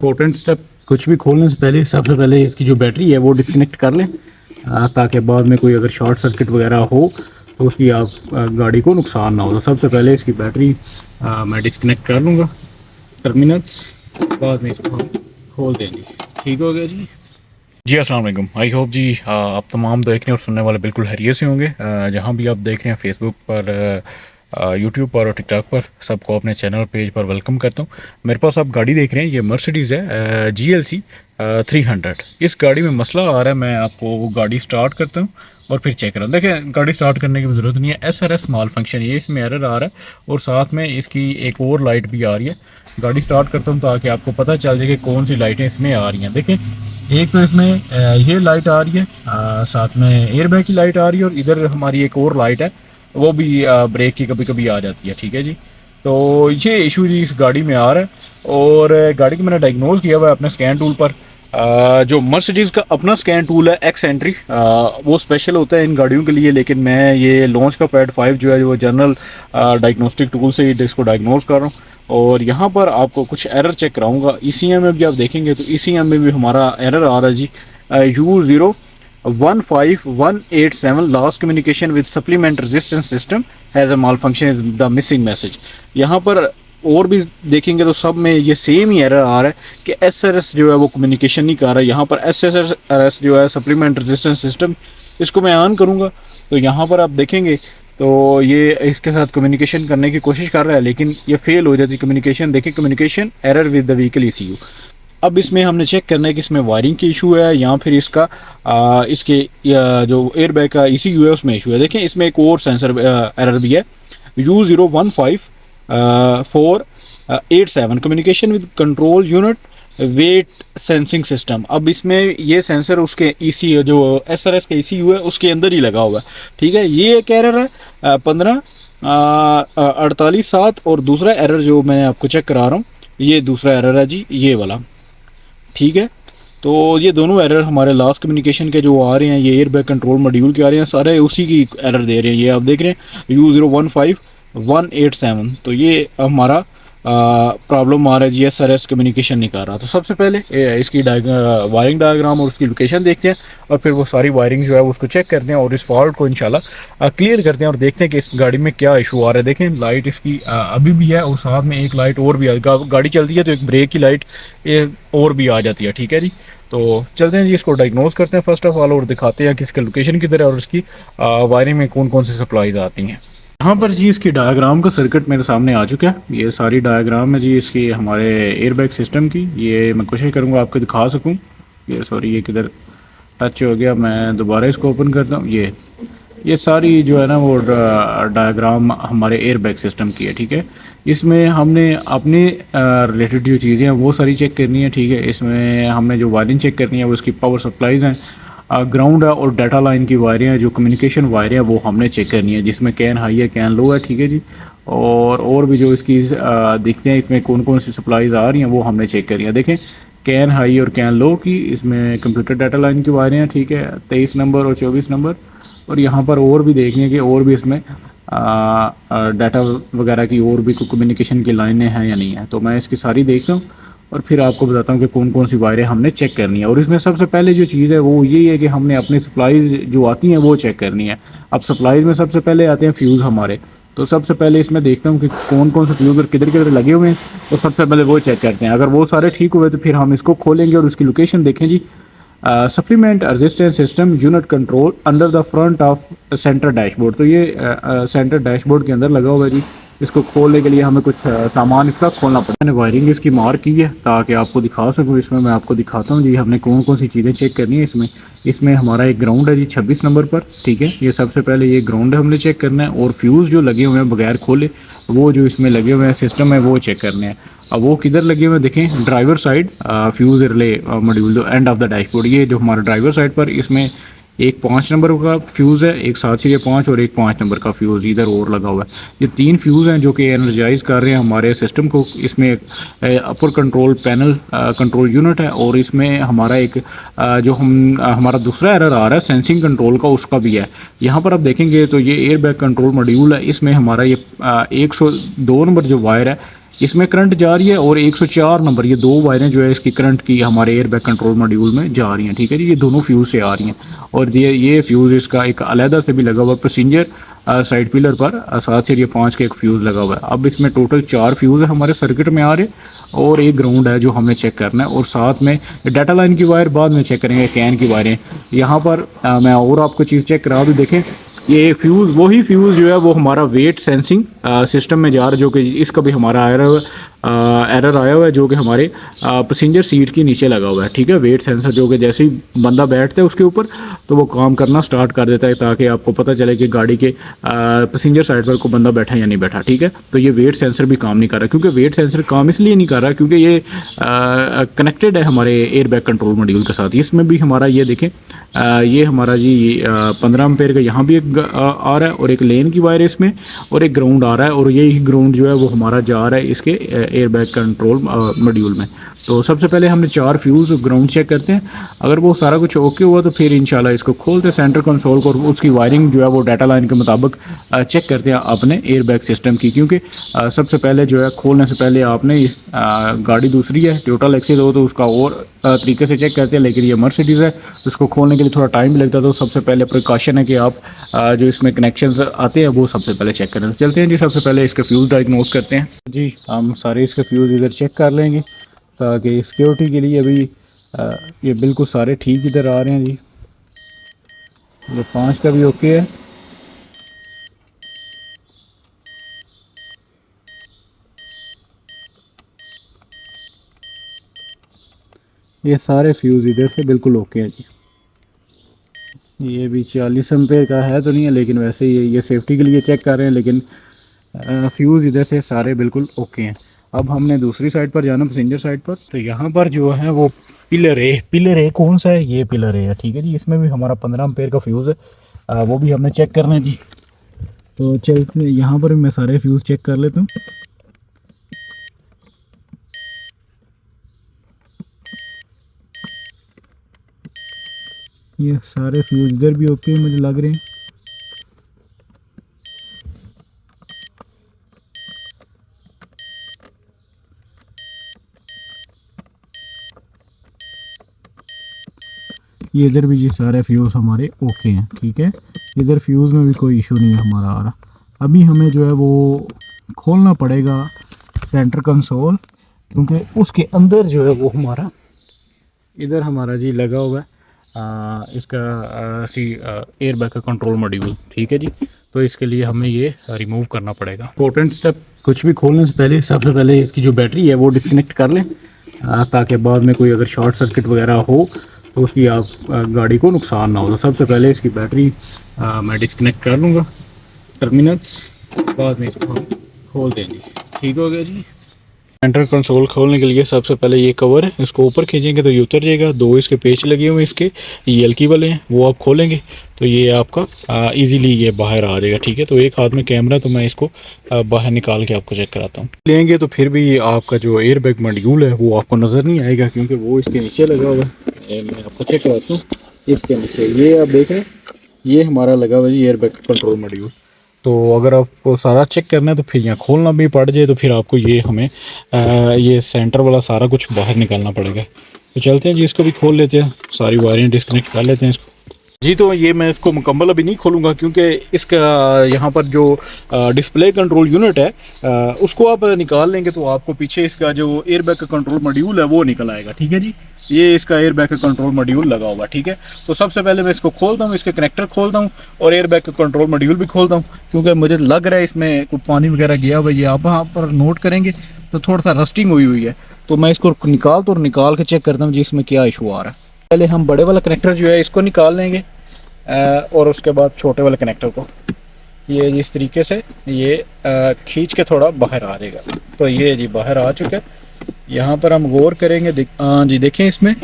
Important step, कुछ भी खोलने से पहले सबसे पहले इसकी जो बैटरी है वो डिस्कनेक्ट कर लें, ताकि बाद में कोई अगर शॉर्ट सर्किट वगैरह हो तो उसकी गाड़ी को नुकसान ना हो। तो सबसे पहले इसकी बैटरी मैं डिस्कनेक्ट कर लूँगा टर्मिनल, बाद में इसको हम खोल देंगे। ठीक हो गया जी। जी अस्सलाम वालेकुम, आई होप जी आप तमाम देखने और सुनने वाले बिल्कुल हैरियत से होंगे। जहाँ भी आप देख रहे हैं फेसबुक पर, यूट्यूब पर और टिकटॉक पर, सबको अपने चैनल पेज पर वेलकम करता हूँ। मेरे पास आप गाड़ी देख रहे हैं, ये मर्सिडीज़ है GLC 300। इस गाड़ी में मसला आ रहा है, मैं आपको वो गाड़ी स्टार्ट करता हूँ और फिर चेक करा। देखें, गाड़ी स्टार्ट करने की ज़रूरत नहीं है, SRS माल फंक्शन ये इसमें एरर आ रहा है और साथ में इसकी एक और लाइट भी आ रही है। गाड़ी स्टार्ट करता हूँ ताकि आपको पता चल जाए कि कौन सी लाइटें इसमें आ रही हैं। देखें, एक तो इसमें ये लाइट आ रही है, साथ में एयर बैग की लाइट आ रही है और इधर हमारी एक और लाइट है, वो भी ब्रेक की कभी कभी आ जाती है। ठीक है जी, तो ये इशू जी इस गाड़ी में आ रहा है और गाड़ी को मैंने डायग्नोज किया हुआ है अपने स्कैन टूल पर। जो मर्सिडीज़ का अपना स्कैन टूल है एक्स एंट्री, वो स्पेशल होता है इन गाड़ियों के लिए, लेकिन मैं ये लॉन्च का पैड 5 जो है वो जनरल डायग्नोस्टिक टूल से ही इसको डायग्नोज कर रहा हूँ। और यहाँ पर आपको कुछ एरर चेक कराऊंगा। ECM में भी आप देखेंगे तो ECM में भी हमारा एरर आ रहा है जी, U015187 lost communication with supplement resistance system has a mall function is the missing message. यहाँ पर और भी देखेंगे तो सब में ये सेम ही एरर आ रहा है कि SRS जो है वो कम्युनिकेशन नहीं कर रहा है। यहाँ पर SRS जो है सप्लीमेंट रेजिस्टेंस सिस्टम, इसको मैं ऑन करूँगा तो यहाँ पर आप देखेंगे तो ये इसके साथ कम्युनिकेशन करने की कोशिश कर रहा है, लेकिन ये फेल हो जाती कम्युनिकेशन। देखिए, communication error with the vehicle ECU। अब इसमें हमने चेक करना है कि इसमें वायरिंग की इशू है या फिर इसका इसके जो एयर बैग का ECU है उसमें इशू है। देखें, इसमें एक और सेंसर एरर भी है, U015487 communication with control unit weight sensing system. अब इसमें ये सेंसर उसके ECU जो SRS का ECU है उसके अंदर ही लगा हुआ है। ठीक है, ये एक एरर है 1548/7 और दूसरा एरर जो मैं आपको चेक करा रहा हूँ ये दूसरा एरर है जी, ये वाला। ठीक है, तो ये दोनों एरर हमारे लास्ट कम्युनिकेशन के जो आ रहे हैं, ये एयर बैग कंट्रोल मॉड्यूल के आ रहे हैं, सारे उसी की एरर दे रहे हैं। ये आप देख रहे हैं U015187, तो ये हमारा प्रॉब्लम आ रहा है जी, SRS कम्युनिकेशन नहीं कर रहा। तो सबसे पहले इसकी वायरिंग डायग्राम और उसकी लोकेशन देखते हैं और फिर वो सारी वायरिंग जो है उसको चेक करते हैं और इस फॉल्ट को इंशाल्लाह क्लियर करते हैं और देखते हैं कि इस गाड़ी में क्या इशू आ रहा है। देखें, लाइट इसकी अभी भी है और साथ में एक लाइट और भी गाड़ी चलती है तो एक ब्रेक की लाइट और भी आ जाती है। ठीक है जी, तो चलते हैं जी, इसको डायग्नोज करते हैं फर्स्ट ऑफ ऑल और दिखाते हैं कि इसका लोकेशन किधर है और इसकी वायरिंग में कौन कौन सी सप्लाईज आती हैं। यहाँ पर जी इसकी डायग्राम का सर्किट मेरे सामने आ चुका है। ये सारी डायग्राम है जी इसकी हमारे एयरबैग सिस्टम की। ये मैं कोशिश करूँगा आपको दिखा सकूँ। ये सॉरी, ये किधर टच हो गया, मैं दोबारा इसको ओपन करता हूँ। ये सारी जो है ना वो डायग्राम हमारे एयरबैग सिस्टम की है। ठीक है, इसमें हमने अपने रिलेटेड जो चीज़ें हैं वो सारी चेक करनी है। ठीक है, इसमें हमने जो वायरिंग चेक करनी है वो इसकी पावर सप्लाईज हैं, ग्राउंड है और डाटा लाइन की वायरें हैं, जो कम्युनिकेशन वायरें हैं वो हमने चेक करनी है, जिसमें कैन हाई है कैन लो है। ठीक है जी, और भी जो इसकी दिखते हैं इसमें कौन कौन सी सप्लाईज आ रही हैं वो हमने चेक करनी है। देखें, कैन हाई और कैन लो की इसमें कंप्यूटर डाटा लाइन की वायरें हैं। ठीक है, 23 नंबर और 24 नंबर। और यहाँ पर और भी देखने कि और भी इसमें डाटा वगैरह की और भी कोई कम्युनिकेशन की लाइनें हैं या नहीं है। तो मैं इसकी सारी देखता हूँ और फिर आपको बताता हूँ कि कौन कौन सी वायरें हमने चेक करनी है। और इसमें सबसे पहले जो चीज़ है वो यही है कि हमने अपनी सप्लाईज जो आती हैं वो चेक करनी है। अब सप्लाईज में सबसे पहले आते हैं फ्यूज़ हमारे। तो सबसे पहले इसमें देखता हूँ कि कौन कौन से फ्यूज़ और किधर किधर लगे हुए हैं, तो सबसे पहले वो चेक करते हैं। अगर वो सारे ठीक हुए तो फिर हम इसको खोलेंगे और उसकी लोकेशन देखें जी। Supplement resistance system unit control under the front of center dashboard. तो ये सेंटर डैशबोर्ड के अंदर लगा हुआ है जी। इसको खोलने के लिए हमें कुछ सामान इसका खोलना पड़ता है। मैंने वायरिंग इसकी मार्क की है ताकि आपको दिखा सकूँ। इसमें मैं आपको दिखाता हूँ जी हमने कौन कौन सी चीज़ें चेक करनी है। इसमें हमारा एक ग्राउंड है जी 26 नंबर पर। ठीक है, ये सबसे पहले ये ग्राउंड है हमने चेक करना है और फ्यूज़ जो लगे हुए हैं बगैर खोले वो जो इसमें लगे हुए हैं सिस्टम है वो चेक करने हैं। अब वो किधर लगे हुए हैं देखें, driver side fuse relay module end of the dashboard. ये जो हमारा ड्राइवर साइड पर इसमें एक 5 नंबर का फ्यूज़ है, एक 7 और एक 5 नंबर का फ्यूज़ इधर और लगा हुआ है। ये 3 फ्यूज़ हैं जो कि एनर्जाइज कर रहे हैं हमारे सिस्टम को। इसमें एक upper control panel control unit है और इसमें हमारा एक जो हमारा दूसरा एरर आ रहा है सेंसिंग कंट्रोल का, उसका भी है। यहाँ पर आप देखेंगे तो ये एयर बैग कंट्रोल मॉड्यूल है। इसमें हमारा ये 102 नंबर जो वायर है इसमें करंट जा रही है और 104 नंबर ये दो वायरें जो है इसकी करंट की हमारे एयर बैग कंट्रोल मॉड्यूल में जा रही हैं। ठीक है जी, ये दोनों फ्यूज़ से आ रही हैं और ये फ्यूज़ इसका एक अलहदा से भी लगा हुआ पैसेंजर साइड पिलर पर, साथ ही ये 5 का एक फ्यूज़ लगा हुआ है। अब इसमें टोटल 4 फ्यूज़ है हमारे सर्किट में आ रहे और एक ग्राउंड है जो हमें चेक करना है, और साथ में डाटा लाइन की वायर बाद में चेक करेंगे, कैन की वायरें यहाँ पर। मैं और आपको चीज़ चेक करा दूँ, देखें ये फ्यूज़ वही फ्यूज़ जो है वो हमारा वेट सेंसिंग सिस्टम में जा रहा है, जो कि इसका भी हमारा एरर आया हुआ है जो कि हमारे पैसेंजर सीट के नीचे लगा हुआ है। ठीक है, वेट सेंसर जो कि जैसे ही बंदा बैठता है उसके ऊपर तो वो काम करना स्टार्ट कर देता है, ताकि आपको पता चले कि गाड़ी के पैसेंजर साइड पर को बंदा बैठा है या नहीं बैठा। ठीक है, तो ये वेट सेंसर भी काम नहीं कर रहा, क्योंकि वेट सेंसर काम इसलिए नहीं कर रहा क्योंकि ये कनेक्टेड है हमारे एयर बैग कंट्रोल मॉड्यूल के साथ। इसमें भी हमारा ये देखें ये हमारा जी 15 एम्पेयर का यहाँ भी एक आ रहा है और एक लेन की वायर इसमें और एक ग्राउंड आ रहा है, और यही ग्राउंड जो है वो हमारा जा रहा है इसके एयर बैग कंट्रोल मॉड्यूल में। तो सबसे पहले हमने 4 फ्यूज़ ग्राउंड चेक करते हैं, अगर वो सारा कुछ ओके हुआ तो फिर इंशाल्लाह इसको खोलते हैं सेंटर कंसोल को, और उसकी वायरिंग जो है वो डाटा लाइन के मुताबिक चेक करते हैं अपने एयर बैग सिस्टम की। क्योंकि सबसे पहले जो है खोलने से पहले आपने गाड़ी दूसरी है टोयोटा लेक्सस हो तो उसका और तरीके से चेक करते हैं, लेकिन ये मर्सिडीज़ है उसको खोलने के लिए थोड़ा टाइम लगता है। तो सबसे पहले प्रिकॉशन है कि आप जो इसमें कनेक्शंस आते हैं वो सबसे पहले चेक करें। चलते हैं जी, सबसे पहले इसके फ्यूज़ डायग्नोस करते हैं जी। हम सारे इसके फ्यूज़ इधर चेक कर लेंगे ताकि सिक्योरिटी के लिए अभी ये बिल्कुल सारे ठीक इधर आ रहे हैं जी। ये 5 का भी ओके है। ये सारे फ्यूज़ इधर से बिल्कुल ओके हैं जी। ये भी 40 एम्पेयर का है तो नहीं है, लेकिन वैसे ही ये सेफ्टी के लिए चेक कर रहे हैं, लेकिन फ्यूज़ इधर से सारे बिल्कुल ओके हैं। अब हमने दूसरी साइड पर जाना, पैसेंजर साइड पर। तो यहाँ पर जो है वो पिलर ए कौन सा है, ये पिलर ए है। ठीक है जी, इसमें भी हमारा 15 एम्पेयर का फ्यूज़ है, वो भी हमने चेक करना है जी। तो चलते यहाँ पर भी मैं सारे फ्यूज़ चेक कर लेता हूँ। ये सारे फ्यूज़ इधर भी ओके मुझे लग रहे हैं। ये इधर भी जी सारे फ्यूज़ हमारे ओके हैं। ठीक है, इधर फ्यूज़ में भी कोई इशू नहीं है हमारा आ रहा। अभी हमें जो है वो खोलना पड़ेगा सेंटर कंसोल, क्योंकि उसके अंदर जो है वो हमारा इधर हमारा जी लगा हुआ है इसका एयर बैग का कंट्रोल मॉड्यूल। ठीक है जी, तो इसके लिए हमें ये रिमूव करना पड़ेगा। इंपॉर्टेंट स्टेप, कुछ भी खोलने से पहले सबसे पहले इसकी जो बैटरी है वो डिस्कनेक्ट कर लें, ताकि बाद में कोई अगर शॉर्ट सर्किट वगैरह हो तो उसकी आप गाड़ी को नुकसान ना हो। तो सबसे पहले इसकी बैटरी मैं डिस्कनेक्ट कर लूँगा टर्मिनल, बाद में इसको हम खोल देंगे। ठीक हो गया जी। सेंटर कंसोल खोलने के लिए सबसे पहले ये कवर है, इसको ऊपर खींचेंगे तो ये उतर जाएगा। 2 इसके पेच लगे हुए इसके, ये एलकी वाले हैं, वो आप खोलेंगे तो ये आपका इजीली ये बाहर आ जाएगा। ठीक है, तो एक हाथ में कैमरा, तो मैं इसको बाहर निकाल के आपको चेक कराता हूँ। लेंगे तो फिर भी आपका जो एयर बैग मॉड्यूल है वो आपको नज़र नहीं आएगा, क्योंकि वो इसके नीचे लगा हुआ है। मैं आपको चेक कराता हूँ, इसके नीचे ये आप देख रहे हैं, ये हमारा लगा हुआ है एयर बैग कंट्रोल मॉड्यूल। तो अगर आपको सारा चेक करना है तो फिर यहाँ खोलना भी पड़ जाए तो फिर आपको ये हमें ये सेंटर वाला सारा कुछ बाहर निकालना पड़ेगा। तो चलते हैं जी, इसको भी खोल लेते हैं, सारी वायरें डिस्कनेक्ट कर लेते हैं इसको जी। तो ये मैं इसको मुकम्मल अभी नहीं खोलूँगा, क्योंकि इसका यहाँ पर जो डिस्प्ले कंट्रोल यूनिट है उसको आप निकाल लेंगे तो आपको पीछे इसका जो एयर बैग का कंट्रोल मॉड्यूल है वो निकल आएगा। ठीक है जी, ये इसका एयर बैग का कंट्रोल मॉड्यूल लगा हुआ। ठीक है, तो सबसे पहले मैं इसको खोलता हूँ, इसके कनेक्टर खोलता हूँ और एयर बैग का कंट्रोल मॉड्यूल भी खोलता हूँ, क्योंकि मुझे लग रहा है इसमें कुछ पानी वगैरह गया हुआ है। ये आप यहाँ पर नोट करेंगे तो थोड़ा सा रस्टिंग हुई है। तो मैं इसको निकाल के चेक करता हूँ जी इसमें क्या इशू आ रहा है। पहले हम बड़े वाला कनेक्टर जो है इसको निकाल लेंगे और उसके बाद छोटे वाले कनेक्टर को ये जिस तरीके से ये खींच के थोड़ा बाहर आ जाएगा। तो ये जी बाहर आ चुका है। यहाँ पर हम गौर करेंगे जी, देखें इसमें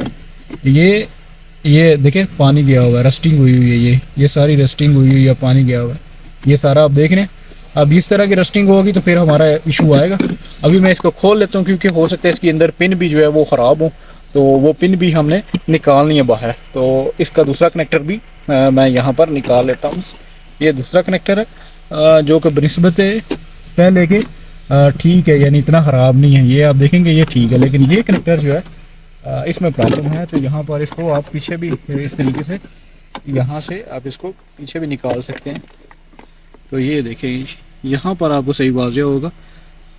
ये देखें पानी गया हुआ है, रस्टिंग हुई हुई है, ये सारी रस्टिंग हुई हुई है, पानी गया हुआ है, ये सारा आप देख रहे हैं। अब इस तरह की रस्टिंग होगी तो फिर हमारा इशू आएगा। अभी मैं इसको खोल लेता हूँ, क्योंकि हो सकता है इसके अंदर पिन भी जो है वो ख़राब हो, तो वो पिन भी हमने निकालनी है बाहर। तो इसका दूसरा कनेक्टर भी मैं यहाँ पर निकाल लेता हूँ। ये दूसरा कनेक्टर है जो कि बनिस्बत पहले के ठीक है, यानी इतना ख़राब नहीं है, ये आप देखेंगे ये ठीक है। लेकिन ये कनेक्टर जो है इसमें प्रॉब्लम है। तो यहाँ पर इसको आप पीछे भी इस तरीके से, यहाँ से आप इसको पीछे भी निकाल सकते हैं। तो ये देखिए यहाँ पर आपको सही वाज़ेह होगा,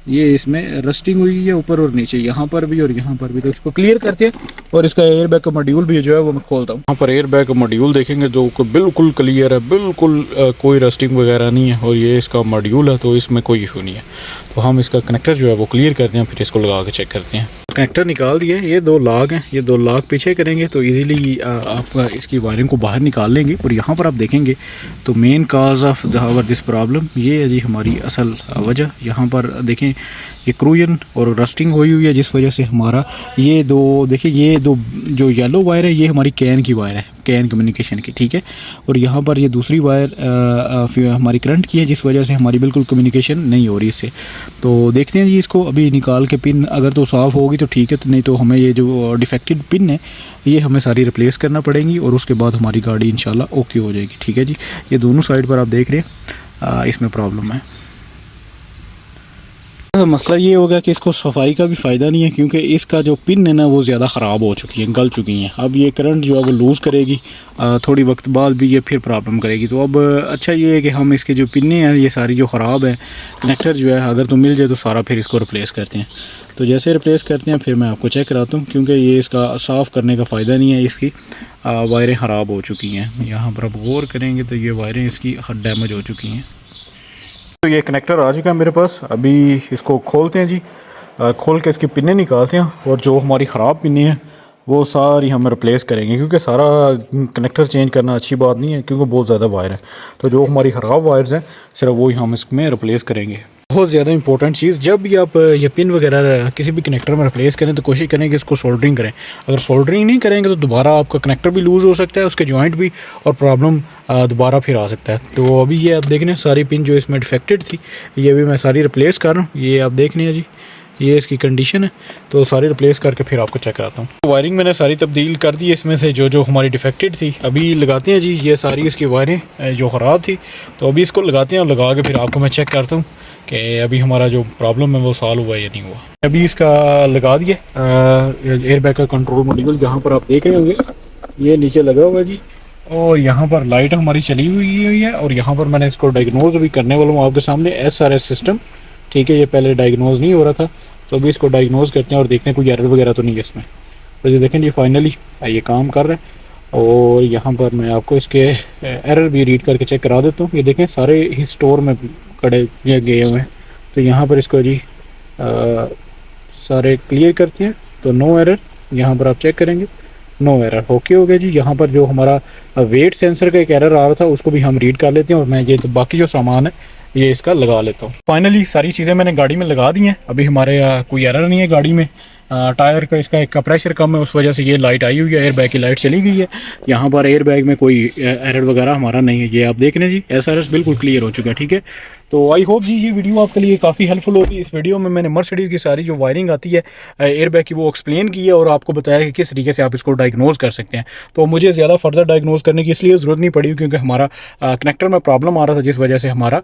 ये इसमें रस्टिंग हुई है ऊपर और नीचे, यहाँ पर भी और यहाँ पर भी। तो इसको क्लियर करते हैं और इसका एयर बैग का मॉड्यूल भी जो है वो मैं खोलता हूँ। यहाँ पर एयर बैग का मॉड्यूल देखेंगे जो बिल्कुल क्लियर है, बिल्कुल कोई रस्टिंग वगैरह नहीं है और ये इसका मॉड्यूल है, तो इसमें कोई इशू नहीं है। तो हम इसका कनेक्टर जो है वो क्लियर करते हैं, फिर इसको लगा के चेक करते हैं। कनेक्टर निकाल दिए, ये 2 लाग हैं, ये 2 लाग पीछे करेंगे तो इजीली आप इसकी वायरिंग को बाहर निकाल लेंगे। और यहाँ पर आप देखेंगे तो main cause of this problem ये है जी, हमारी असल वजह। यहाँ पर देखें ये क्रूजन और रस्टिंग हुई है, जिस वजह से हमारा ये 2 देखिए, ये 2 जो येलो वायर है ये हमारी कैन की वायर है, कैन कम्युनिकेशन की, ठीक है। और यहाँ पर ये दूसरी वायर हमारी करंट की है, जिस वजह से हमारी बिल्कुल कम्युनिकेशन नहीं हो रही इससे। तो देखते हैं जी, इसको अभी निकाल के पिन अगर तो साफ़ होगी तो ठीक है, तो नहीं तो हमें ये जो डिफेक्टेड पिन है ये हमें सारी रिप्लेस करना पड़ेंगी और उसके बाद हमारी गाड़ी इंशाल्लाह ओके हो जाएगी, ठीक है जी। ये दोनों साइड पर आप देख रहे हैं इसमें प्रॉब्लम है। मसला ये होगा कि इसको सफाई का भी फ़ायदा नहीं है, क्योंकि इसका जो पिन है ना वो ज़्यादा ख़राब हो चुकी है, गल चुकी हैं। अब ये करंट जो है वो लूज़ करेगी, थोड़ी वक्त बाद भी ये फिर प्रॉब्लम करेगी। तो अब अच्छा ये है कि हम इसके जो पिन्ने हैं ये सारी जो ख़राब है, कनेक्टर जो है अगर तो मिल जाए तो सारा फिर इसको रिप्लेस करते हैं। तो जैसे रिप्लेस करते हैं फिर मैं आपको चेक कराता हूँ, क्योंकि ये इसका साफ़ करने का फ़ायदा नहीं है, इसकी वायरें ख़राब हो चुकी हैं। यहाँ पर आप गौर करेंगे तो ये वायरें इसकी डैमेज हो चुकी हैं। तो ये कनेक्टर आ चुका है मेरे पास, अभी इसको खोलते हैं जी। खोल के इसकी पिनें निकालते हैं और जो हमारी ख़राब पिनें हैं वो सारी हम रिप्लेस करेंगे, क्योंकि सारा कनेक्टर चेंज करना अच्छी बात नहीं है, क्योंकि बहुत ज़्यादा वायर है। तो जो हमारी ख़राब वायर्स हैं सिर्फ वही हम इसमें रिप्लेस करेंगे। बहुत ज़्यादा इंपॉर्टेंट चीज़, जब भी आप ये पिन वगैरह किसी भी कनेक्टर में रिप्लेस करें तो कोशिश करें कि इसको सोल्डरिंग करें। अगर सोल्डरिंग नहीं करेंगे तो दोबारा आपका कनेक्टर भी लूज़ हो सकता है, उसके जॉइंट भी, और प्रॉब्लम दोबारा फिर आ सकता है। तो अभी ये आप देख रहे हैं सारी पिन जो इसमें डिफेक्टेड थी ये भी मैं सारी रिप्लेस कर रहा हूँ। ये आप देख रहे हैं जी, ये इसकी कंडीशन है। तो सारी रिप्लेस करके फिर आपको चेक कराता हूँ। तो वायरिंग मैंने सारी तब्दील कर दी, इसमें से जो जो हमारी डिफेक्टेड थी। अभी लगाते हैं जी, ये सारी इसकी वायरें जो ख़राब थी, तो अभी इसको लगाते हैं और लगा के फिर आपको मैं चेक करता हूँ कि अभी हमारा जो प्रॉब्लम है वो सॉल्व हुआ या नहीं हुआ। अभी इसका लगा दिया एयर बैग का कंट्रोल मॉड्यूल, जहाँ पर आप देख रहे होंगे ये नीचे लगा हुआ है जी। और यहाँ पर लाइट हमारी चली हुई है और यहाँ पर मैंने इसको डायग्नोज भी करने वाला हूँ आपके सामने, SRS सिस्टम, ठीक है। ये पहले डायग्नोज नहीं हो रहा था, तो अभी इसको डायग्नोज करते हैं और देखते हैं कोई एरर वगैरह तो नहीं है इसमें। तो ये देखें ये फाइनली ये काम कर रहा है। और यहाँ पर मैं आपको इसके एरर भी रीड करके चेक करा देता हूँ। ये देखें सारे ही स्टोर में कड़े गए हुए हैं। तो यहाँ पर इसको जी सारे क्लियर करते हैं, तो नो एरर, यहाँ पर आप चेक करेंगे नो एरर, ओके हो गया जी। यहाँ पर जो हमारा वेट सेंसर का एक एरर आ रहा था उसको भी हम रीड कर लेते हैं और मैं ये बाकी जो सामान है ये इसका लगा लेता हूँ। फाइनली सारी चीज़ें मैंने गाड़ी में लगा दी हैं। अभी हमारे कोई एरर नहीं है गाड़ी में। टायर का इसका एक प्रेशर कम है, उस वजह से ये लाइट आई हुई है, एयर बैग की लाइट चली गई है। यहाँ पर एयर बैग में कोई एरर वगैरह हमारा नहीं है। ये आप देख रहे हैं जी, SRS बिल्कुल क्लियर हो चुका है, ठीक है। तो आई होप जी ये वीडियो आपके लिए काफ़ी हेल्पफुल होगी। इस वीडियो में मैंने मर्सिडीज़ की सारी जो वायरिंग आती है एयर बैग की वो एक्सप्लेन की है और आपको बताया कि किस तरीके से आप इसको डायग्नोज कर सकते हैं। तो मुझे ज़्यादा फर्दर डायग्नोज करने की इसलिए ज़रूरत नहीं पड़ी, क्योंकि हमारा कनेक्टर में प्रॉब्लम आ रहा था, जिस वजह से हमारा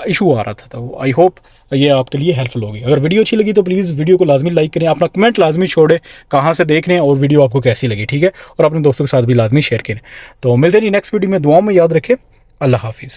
इशू आ रहा था। तो आई होप ये आपके लिए हेल्पफुल होगी। अगर वीडियो अच्छी लगी तो प्लीज़ वीडियो को लाजमी लाइक करें, अपना कमेंट लाजमी छोड़ें कहाँ से देख रहे हैं और वीडियो आपको कैसी लगी, ठीक है। और अपने दोस्तों के साथ भी लाजमी शेयर करें। तो मिलते हैं नेक्स्ट वीडियो में, दुआओं में याद रखें। अल्लाह हाफिज़।